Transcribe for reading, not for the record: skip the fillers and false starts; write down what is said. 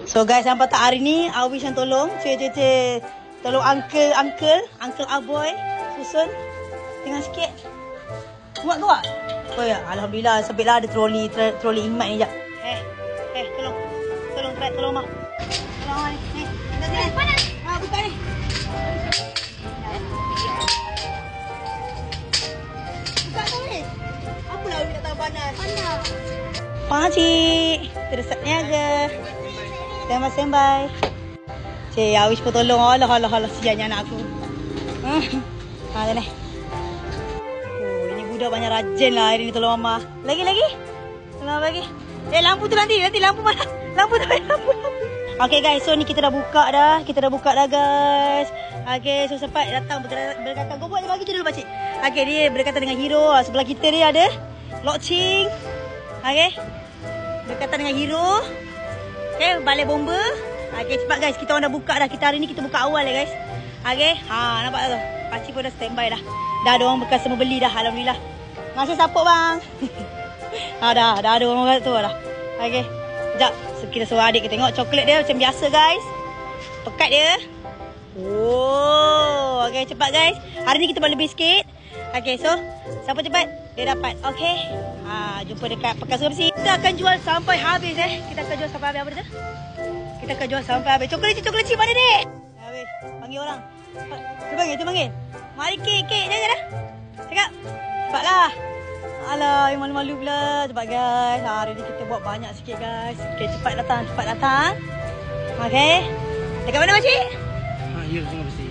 So guys, nampak tak hari ni Awish yang tolong. Cik. Tolong uncle Aboy susun. Tengah sikit. Kuat ke tak? Oh ya, alhamdulillah sebablah ada troli Imat ni jap. Tolong mak. Tolong mak ni. Ni. Panas. Buka ni. Buka tu ni. Apalah Awish tak tahu panas. Pakcik, terus niaga. Standby. Cik, Awish pun tolong. Alah, siannya anak aku. Ada ni. Oh, ini budak banyak rajin lah hari ni tolong mama. Lagi. Tolong lagi. Lampu tu nanti lampu mana? Lampu. Okay guys, so ni kita dah buka dah. Guys. Okay, so sempat datang berdekatan. Kau buat dia bagi je dulu pakcik. Okay, dia berdekatan dengan Hero. Sebelah kita ni ada Lok Ching. Okay. Berdekatan dengan Hero. Okay, balai bomba. Okay, cepat guys. Kita orang dah buka dah. Hari ni kita buka awal guys. Okay. Nampak tak tu? Pakcik pun dah standby dah. Dah ada orang bekas semua beli dah. Alhamdulillah. Masih support bang. Dah ada orang tu dah. Okay. Sekejap. So, kita suruh adik kita tengok coklat dia macam biasa guys. Pekat dia. Oh. Okay, cepat guys. Hari ni kita buat lebih sikit. Okay, so siapa cepat dia dapat. Okay. Jumpa dekat Pekan Sungai. Kita akan jual sampai habis Kita akan jual sampai habis. Apa dia? Kita akan jual sampai habis. Coklat cik mana dek? Habis. Panggil orang. Cuba panggil. Mari kek. Dah. Cakap. Cepatlah. Alah, yang malu-malu pula. Cepat guys. Hari ni kita buat banyak sikit guys. Okay, cepat datang. Okay. Dekat mana pakcik? Ya, Sungai Besi.